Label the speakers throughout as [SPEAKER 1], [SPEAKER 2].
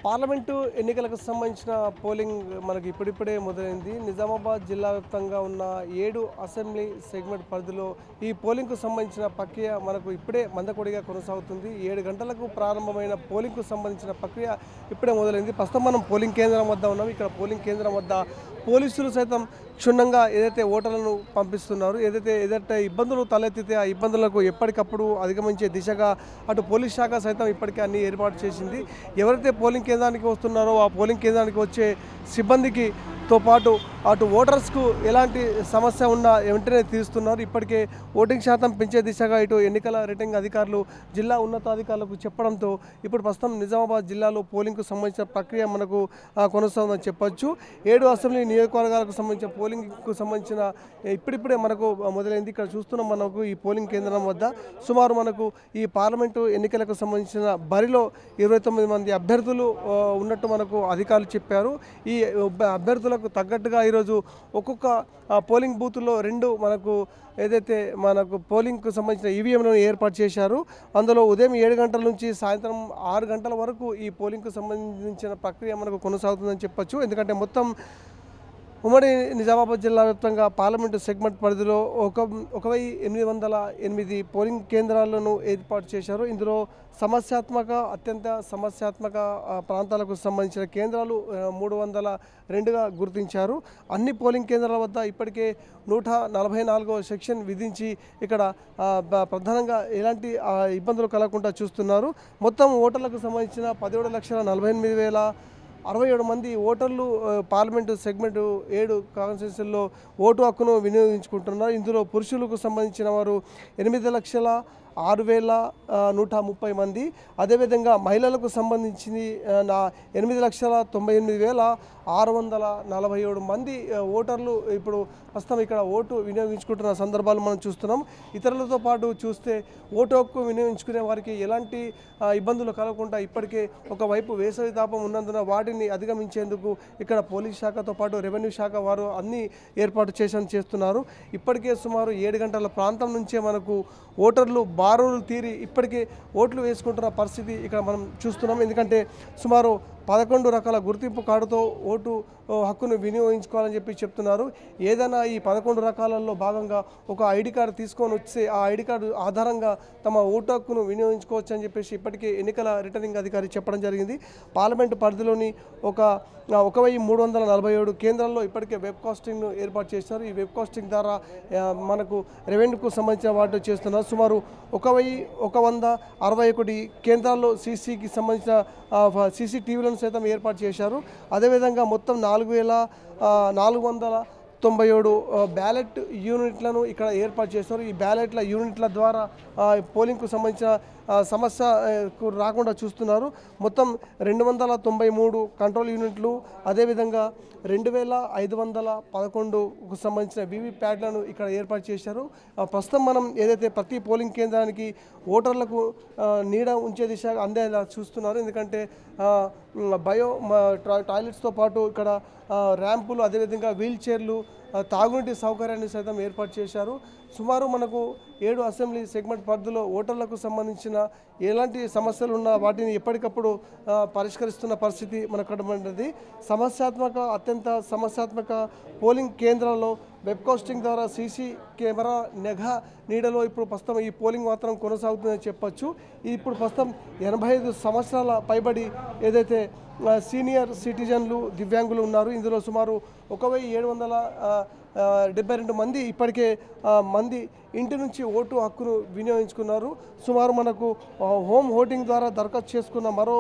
[SPEAKER 1] Parliament ఎన్నికలకు సంబంధించిన polling మనకి ఇప్పుడిప్పుడే మొదలైంది. నిజామాబాద్ జిల్లా వ్యాప్తంగా ఉన్న 7 అసెంబ్లీ సెగ్మెంట్ పరిధిలో ఈ పోలింగ్కు సంబంధించిన ప్రక్రియ మనకు ఇప్పుడే మందకొడిగా కొనసాగుతుంది. 7 గంటలకు ప్రారంభమైన పోలింగ్కు సంబంధించిన ప్రక్రియ ఇప్పుడే మొదలైంది. ప్రస్తుతం మనం పోలింగ్ కేంద్రం వద్ద ఉన్నాం. ఇక్కడ పోలింగ్ కేంద్రం వద్ద పోలీసులు సైతం క్షుణ్ణంగా ఏదైతే ఓటర్లను పంపిస్తున్నారు, ఏదైతే ఇబ్బందులు తలెత్తితే ఆ ఇబ్బందులకు ఎప్పటికప్పుడు అధిగమించే దిశగా అటు పోలీస్ శాఖ సైతం ఇప్పటికే అన్ని ఏర్పాటు చేసింది. ఎవరైతే పోలింగ్ కేంద్రానికి వస్తున్నారో ఆ పోలింగ్ కేంద్రానికి వచ్చే సిబ్బందికి తో పాటు అటు ఓటర్స్కు ఎలాంటి సమస్య ఉన్నా వెంటనే తీరుస్తున్నారు. ఇప్పటికే ఓటింగ్ శాతం పెంచే దిశగా ఇటు ఎన్నికల రిటర్నింగ్ అధికారులు జిల్లా ఉన్నతాధికారులకు చెప్పడంతో ఇప్పుడు ప్రస్తుతం నిజామాబాద్ జిల్లాలో పోలింగ్కు సంబంధించిన ప్రక్రియ మనకు కొనసాగుతుందని చెప్పొచ్చు. 7 అసెంబ్లీ నియోజకవర్గాలకు సంబంధించిన పోలింగ్కు సంబంధించిన ఇప్పుడిప్పుడే మనకు మొదలైంది. ఇక్కడ చూస్తున్నాం మనకు ఈ పోలింగ్ కేంద్రం వద్ద సుమారు మనకు ఈ పార్లమెంటు ఎన్నికలకు సంబంధించిన బరిలో 29 మంది అభ్యర్థులు ఉన్నట్టు మనకు అధికారులు చెప్పారు. ఈ అభ్యర్థులకు తగ్గట్టుగా ఈరోజు ఒక్కొక్క పోలింగ్ బూత్లో 2 ఏదైతే మనకు పోలింగ్కు సంబంధించిన ఈవీఎంలను ఏర్పాటు చేశారు. అందులో ఉదయం 7 గంటల నుంచి సాయంత్రం 6 గంటల వరకు ఈ పోలింగ్కు సంబంధించిన ప్రక్రియ మనకు కొనసాగుతుందని చెప్పొచ్చు. ఎందుకంటే మొత్తం ఉమ్మడి నిజామాబాద్ జిల్లా వ్యాప్తంగా పార్లమెంటు సెగ్మెంట్ పరిధిలో 1808 పోలింగ్ కేంద్రాలను ఏర్పాటు చేశారు. ఇందులో అత్యంత సమస్యాత్మక ప్రాంతాలకు సంబంధించిన కేంద్రాలు 302గా గుర్తించారు. అన్ని పోలింగ్ కేంద్రాల వద్ద ఇప్పటికే 144వ సెక్షన్ విధించి ఇక్కడ ప్రధానంగా ఎలాంటి ఇబ్బందులు కలగకుండా చూస్తున్నారు. మొత్తం ఓటర్లకు సంబంధించిన 17,48,067 మంది ఓటర్లు పార్లమెంటు సెగ్మెంటు 7 కాన్స్టిట్యూన్సీల్లో ఓటు హక్కును వినియోగించుకుంటున్నారు. ఇందులో పురుషులకు సంబంధించిన వారు 8,06,130 మంది, అదేవిధంగా మహిళలకు సంబంధించి 8,98,647 మంది ఓటర్లు ఇప్పుడు ప్రస్తుతం ఇక్కడ ఓటు వినియోగించుకుంటున్న సందర్భాలు మనం చూస్తున్నాం. ఇతరులతో పాటు చూస్తే ఓటు హక్కు వినియోగించుకునే వారికి ఎలాంటి ఇబ్బందులు కలగకుండా ఇప్పటికే ఒకవైపు వేసవి తాపం ఉన్నందున వాటిని అధిగమించేందుకు ఇక్కడ పోలీస్ శాఖతో పాటు రెవెన్యూ శాఖ వారు అన్ని ఏర్పాటు చేస్తున్నారు. ఇప్పటికే సుమారు 7 గంటల ప్రాంతం నుంచే మనకు ఓటర్లు బారులు తీరి ఇప్పటికే ఓట్లు వేసుకుంటున్న పరిస్థితి ఇక్కడ మనం చూస్తున్నాం. ఎందుకంటే సుమారు 11 రకాల గుర్తింపు కార్డుతో ఓటు హక్కును వినియోగించుకోవాలని చెప్తున్నారు. ఏదైనా ఈ 11 రకాలలో భాగంగా ఒక ఐడి కార్డు తీసుకొని వస్తే ఆ ఐడి కార్డు ఆధారంగా తమ ఓటు హక్కును వినియోగించుకోవచ్చు అని ఇప్పటికే ఎన్నికల రిటర్నింగ్ అధికారి చెప్పడం జరిగింది. పార్లమెంటు పరిధిలోని 1347 కేంద్రాల్లో ఇప్పటికే వెబ్ కాస్టింగ్ను ఏర్పాటు చేశారు. ఈ వెబ్ కాస్టింగ్ ద్వారా మనకు రెవెన్యూకు సంబంధించిన వాటి చేస్తున్నారు. సుమారు 1161 కేంద్రాల్లో సీసీకి సంబంధించిన సీసీటీవీలను సైతం ఏర్పాటు చేశారు. అదేవిధంగా మొత్తం 4,497 బ్యాలెట్ యూనిట్లను ఇక్కడ ఏర్పాటు చేశారు. ఈ బ్యాలెట్ల యూనిట్ల ద్వారా పోలింగ్కు సంబంధించిన సమస్యకు రాకుండా చూస్తున్నారు. మొత్తం 293 కంట్రోల్ యూనిట్లు, అదేవిధంగా 2,511కు సంబంధించిన వీవీప్యాట్లను ఇక్కడ ఏర్పాటు చేశారు. ప్రస్తుతం మనం ఏదైతే ప్రతి పోలింగ్ కేంద్రానికి ఓటర్లకు నీడ ఉంచే దిశ అందేలా చూస్తున్నారు. ఎందుకంటే టాయిలెట్స్తో పాటు ఇక్కడ ర్యాంపులు, అదేవిధంగా వీల్ చైర్లు, తాగునీటి సౌకర్యాన్ని సైతం ఏర్పాటు చేశారు. సుమారు మనకు 7 అసెంబ్లీ సెగ్మెంట్ పరిధిలో ఓటర్లకు సంబంధించిన ఎలాంటి సమస్యలు ఉన్నా వాటిని ఎప్పటికప్పుడు పరిష్కరిస్తున్న పరిస్థితి మనకు కనబడింది. అత్యంత సమస్యాత్మక పోలింగ్ కేంద్రాల్లో వెబ్ కాస్టింగ్ ద్వారా సీసీ కెమెరా నిఘా నీడలో ఇప్పుడు ప్రస్తుతం ఈ పోలింగ్ మాత్రం కొనసాగుతుందని చెప్పొచ్చు. ఇప్పుడు ప్రస్తుతం 85 సంవత్సరాల పైబడి ఏదైతే సీనియర్ సిటిజన్లు, దివ్యాంగులు ఉన్నారు. ఇందులో సుమారు 1,772 మంది ఇప్పటికే ఇంటి నుంచి ఓటు హక్కును వినియోగించుకున్నారు. సుమారు మనకు హోమ్ ఓటింగ్ ద్వారా దరఖాస్తు చేసుకున్న మరో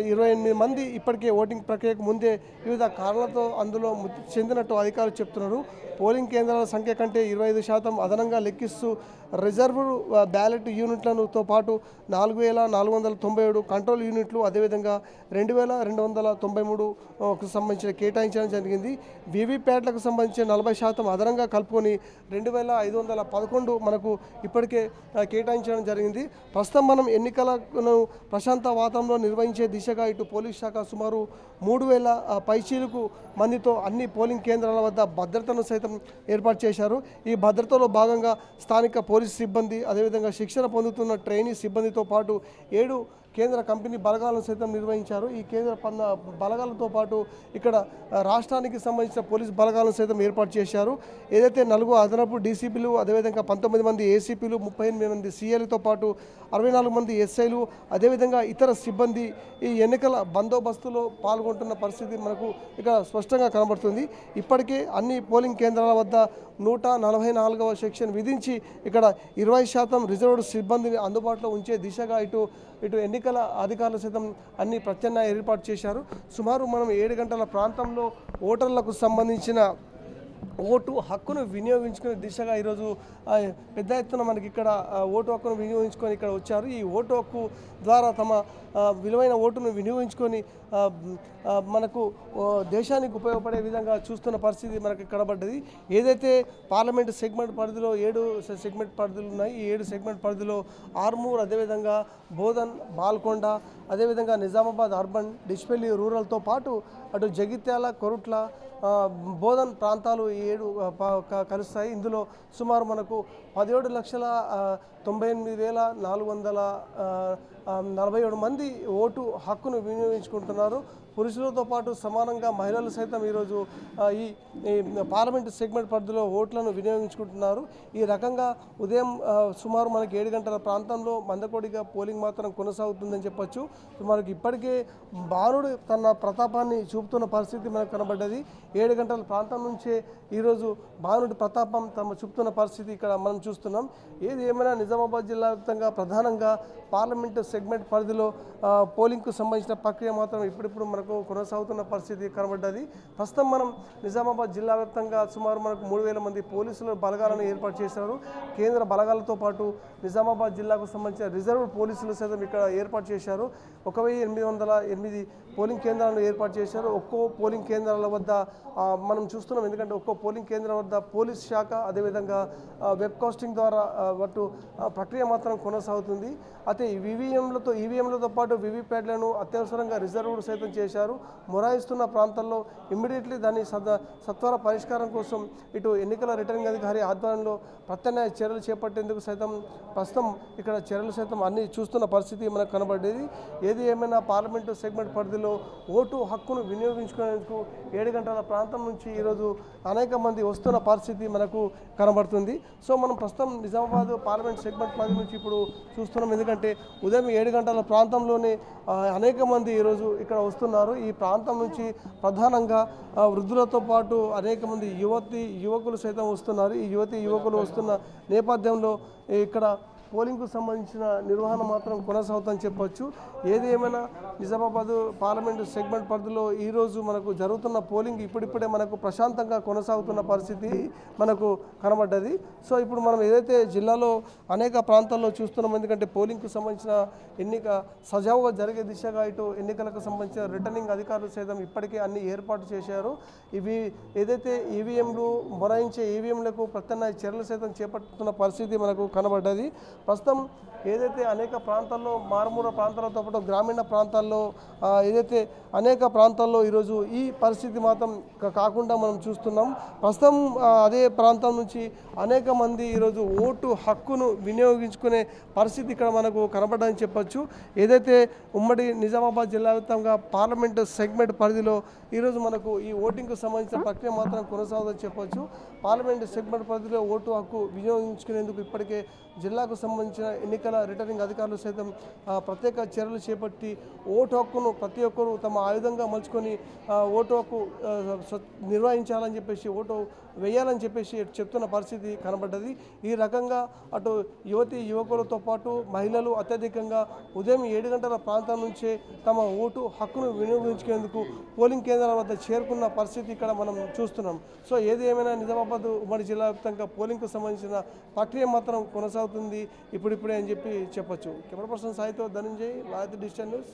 [SPEAKER 1] 28 మంది ఇప్పటికే ఓటింగ్ ప్రక్రియకు ముందే వివిధ కారణాలతో అందులో మృతి చెందినట్టు అధికారులు చెప్తున్నారు. పోలింగ్ కేంద్రాల సంఖ్య కంటే 25% అదనంగా లెక్కిస్తూ రిజర్వ్ బ్యాలెట్ యూనిట్లతో పాటు 4,497 కంట్రోల్ యూనిట్లు, అదేవిధంగా 2,293కు సంబంధించిన కేటాయించడం జరిగింది. వీవీప్యాట్లకు సంబంధించిన 40% అదనంగా కలుపుకొని 2,511 మనకు ఇప్పటికే కేటాయించడం జరిగింది. ప్రస్తుతం మనం ఎన్నికలను ప్రశాంత వాతావరణంలో నిర్వహించే దిశగా ఇటు పోలీస్ శాఖ సుమారు 3,000 పైచీలకు మందితో అన్ని పోలింగ్ కేంద్రాల వద్ద భద్రతను సైతం ఏర్పాటు చేశారు. ఈ భద్రతలో భాగంగా స్థానిక పోలీసు సిబ్బంది, అదేవిధంగా శిక్షణ పొందుతున్న ట్రైనీ సిబ్బందితో పాటు 7 కేంద్ర కంపెనీ బలగాలను సైతం నిర్వహించారు. ఈ కేంద్ర బలగాలతో పాటు ఇక్కడ రాష్ట్రానికి సంబంధించిన పోలీస్ బలగాలను సైతం ఏర్పాటు చేశారు. ఏదైతే 4 అదనపు డీసీపీలు, అదేవిధంగా 19 మంది ఏసీపీలు, 38 మంది సీఏలతో పాటు 64 మంది ఎస్ఐలు, అదేవిధంగా ఇతర సిబ్బంది ఈ ఎన్నికల బందోబస్తులో పాల్గొంటున్న పరిస్థితి మనకు ఇక్కడ స్పష్టంగా కనబడుతుంది. ఇప్పటికే అన్ని పోలింగ్ కేంద్రాల వద్ద 144వ సెక్షన్ విధించి ఇక్కడ 20% రిజర్వ్డ్ సిబ్బందిని అందుబాటులో ఉంచే దిశగా ఇటు ఎన్నికల అధికారులు సైతం అన్ని ప్రత్యామ్నాయ ఏర్పాటు చేశారు. సుమారు మనం 7 గంటల ప్రాంతంలో ఓటర్లకు సంబంధించిన ఓటు హక్కును వినియోగించుకునే దిశగా ఈరోజు పెద్ద ఎత్తున మనకి ఇక్కడ ఓటు హక్కును వినియోగించుకొని ఇక్కడ వచ్చారు. ఈ ఓటు హక్కు ద్వారా తమ విలువైన ఓటును వినియోగించుకొని మనకు దేశానికి ఉపయోగపడే విధంగా చూస్తున్న పరిస్థితి మనకు కనబడ్డది. ఏదైతే పార్లమెంటు సెగ్మెంట్ పరిధిలో 7 సెగ్మెంట్ పరిధులు ఉన్నాయి. ఈ 7 సెగ్మెంట్ పరిధిలో ఆర్మూర్, అదేవిధంగా బోధన్, బాల్కొండ, అదేవిధంగా నిజామాబాద్ అర్బన్, డిష్పల్లి రూరల్తో పాటు అటు జగిత్యాల, కొరుట్ల, బోధన్ ప్రాంతాలు 7 కలుస్తాయి. ఇందులో సుమారు మనకు 17,98,447 మంది ఓటు హక్కును వినియోగించుకుంటున్నారు. పురుషులతో పాటు సమానంగా మహిళలు సైతం ఈరోజు ఈ పార్లమెంటు సెగ్మెంట్ పరిధిలో ఓట్లను వినియోగించుకుంటున్నారు. ఈ రకంగా ఉదయం సుమారు మనకి 7 గంటల ప్రాంతంలో మందకొడిగా పోలింగ్ మాత్రం కొనసాగుతుందని చెప్పొచ్చు. మనకి ఇప్పటికే బాణుడు తన ప్రతాపాన్ని చూపుతున్న పరిస్థితి మనకు కనబడ్డది. 7 గంటల ప్రాంతం నుంచే ఈరోజు బాణుడి ప్రతాపం తమ చూపుతున్న పరిస్థితి ఇక్కడ మనం చూస్తున్నాం. ఏది ఏమైనా నిజామాబాద్ జిల్లా వ్యాప్తంగా ప్రధానంగా పార్లమెంటు సెగ్మెంట్ పరిధిలో పోలింగ్కు సంబంధించిన ప్రక్రియ మాత్రం ఇప్పుడిప్పుడు మనకు కొనసాగుతున్న పరిస్థితి కనబడ్డది. ప్రస్తుతం మనం నిజామాబాద్ జిల్లా వ్యాప్తంగా సుమారు మనకు 3,000 మంది పోలీసుల బలగాలను ఏర్పాటు చేశారు. కేంద్ర బలగాలతో పాటు నిజామాబాద్ జిల్లాకు సంబంధించిన రిజర్వ్డ్ పోలీసులు సైతం ఇక్కడ ఏర్పాటు చేశారు. 1,808 పోలింగ్ కేంద్రాలను ఏర్పాటు చేశారు. ఒక్కో పోలింగ్ కేంద్రాల వద్ద మనం చూస్తున్నాం. ఎందుకంటే ఒక్కో పోలింగ్ కేంద్రం వద్ద పోలీస్ శాఖ, అదేవిధంగా వెబ్కాస్టింగ్ ద్వారా వాటి ప్రక్రియ మాత్రం కొనసాగుతుంది. అయితే ఈవీఎంలతో పాటు వీవీప్యాట్లను అత్యవసరంగా రిజర్వ్డ్ సైతం చేశారు. మొరాయిస్తున్న ప్రాంతాల్లో ఇమ్మీడియట్లీ దాన్ని సత్వర పరిష్కారం కోసం ఇటు ఎన్నికల రిటర్నింగ్ అధికారి ఆధ్వర్యంలో ప్రత్యామ్నాయ చర్యలు చేపట్టేందుకు సైతం ప్రస్తుతం ఇక్కడ చర్యలు సైతం అన్ని చూస్తున్న పరిస్థితి మనకు కనబడేది. ఏది ఏమైనా పార్లమెంటు సెగ్మెంట్ పరిధిలో ఓటు హక్కును వినియోగించుకునేందుకు 7 గంటల ప్రాంతం నుంచి ఈరోజు అనేక మంది వస్తున్న పరిస్థితి మనకు కనబడుతుంది. సో మనం ప్రస్తుతం నిజామాబాద్ పార్లమెంట్ సెగ్మెంట్ పరిధి నుంచి ఇప్పుడు చూస్తున్నాం. ఎందుకంటే ఉదయం 7 గంటల ప్రాంతంలోనే అనేక మంది ఈరోజు ఇక్కడ వస్తున్నారు. ఈ ప్రాంతం నుంచి ప్రధానంగా వృద్ధులతో పాటు అనేక మంది యువకులు సైతం వస్తున్నారు. ఈ యువకులు వస్తున్న నేపథ్యంలో ఇక్కడ పోలింగ్కు సంబంధించిన నిర్వహణ మాత్రం కొనసాగుతుందని చెప్పొచ్చు. ఏది ఏమైనా నిజామాబాద్ పార్లమెంటు సెగ్మెంట్ పరిధిలో ఈరోజు మనకు జరుగుతున్న పోలింగ్ ఇప్పుడిప్పుడే మనకు ప్రశాంతంగా కొనసాగుతున్న పరిస్థితి మనకు కనబడ్డది. సో ఇప్పుడు మనం ఏదైతే జిల్లాలో అనేక ప్రాంతాల్లో చూస్తున్నాం. ఎందుకంటే పోలింగ్కు సంబంధించిన ఎన్నిక సజావుగా జరిగే దిశగా ఇటు ఎన్నికలకు సంబంధించిన రిటర్నింగ్ అధికారులు సైతం ఇప్పటికే అన్ని ఏర్పాటు చేశారు. ఇవి ఏదైతే ఈవీఎంలు మొరాయించే ఈవీఎంలకు ప్రత్యామ్నాయ చర్యలు సైతం చేపడుతున్న పరిస్థితి మనకు కనబడ్డది. ప్రస్తుతం ఏదైతే అనేక ప్రాంతాల్లో మారుమూల ప్రాంతాలతో పాటు గ్రామీణ ప్రాంతాల్లో ఏదైతే అనేక ప్రాంతాల్లో ఈరోజు ఈ పరిస్థితి మాత్రం కాకుండా మనం చూస్తున్నాం. ప్రస్తుతం అదే ప్రాంతం నుంచి అనేక మంది ఈరోజు ఓటు హక్కును వినియోగించుకునే పరిస్థితి ఇక్కడ మనకు కనబడదని చెప్పొచ్చు. ఏదైతే ఉమ్మడి నిజామాబాద్ జిల్లా వ్యాప్తంగా పార్లమెంటు సెగ్మెంట్ పరిధిలో ఈరోజు మనకు ఈ ఓటింగ్కు సంబంధించిన ప్రక్రియ మాత్రం కొనసాగుతుందని చెప్పొచ్చు. పార్లమెంటు సెగ్మెంట్ పరిధిలో ఓటు హక్కు వినియోగించుకునేందుకు ఇప్పటికే జిల్లాకు సంబంధించిన ఎన్నికల రిటర్నింగ్ అధికారులు సైతం ప్రత్యేక చర్యలు చేపట్టి ఓటు హక్కును ప్రతి ఒక్కరూ తమ ఆయుధంగా మలుచుకొని ఓటు హక్కు నిర్వహించాలని చెప్పేసి ఓటు వేయాలని చెప్పేసి చెప్తున్న పరిస్థితి కనబడ్డది. ఈ రకంగా అటు యువకులతో పాటు మహిళలు అత్యధికంగా ఉదయం 7 గంటల ప్రాంతం నుంచే తమ ఓటు హక్కును వినియోగించుకునేందుకు పోలింగ్ కేంద్రాల వద్ద చేరుకున్న పరిస్థితి ఇక్కడ మనం చూస్తున్నాం. సో ఏది ఏమైనా నిజామాబాద్ ఉమ్మడి జిల్లా వ్యాప్తంగా పోలింగ్కు సంబంధించిన ప్రక్రియ మాత్రం కొనసాగుతుంది ఇప్పుడిప్పుడే అని చెప్పి చెప్పొచ్చు. కెమెరా పర్సన్ సాయితో ధనంజయ్, రాయత డిజిటల్ న్యూస్.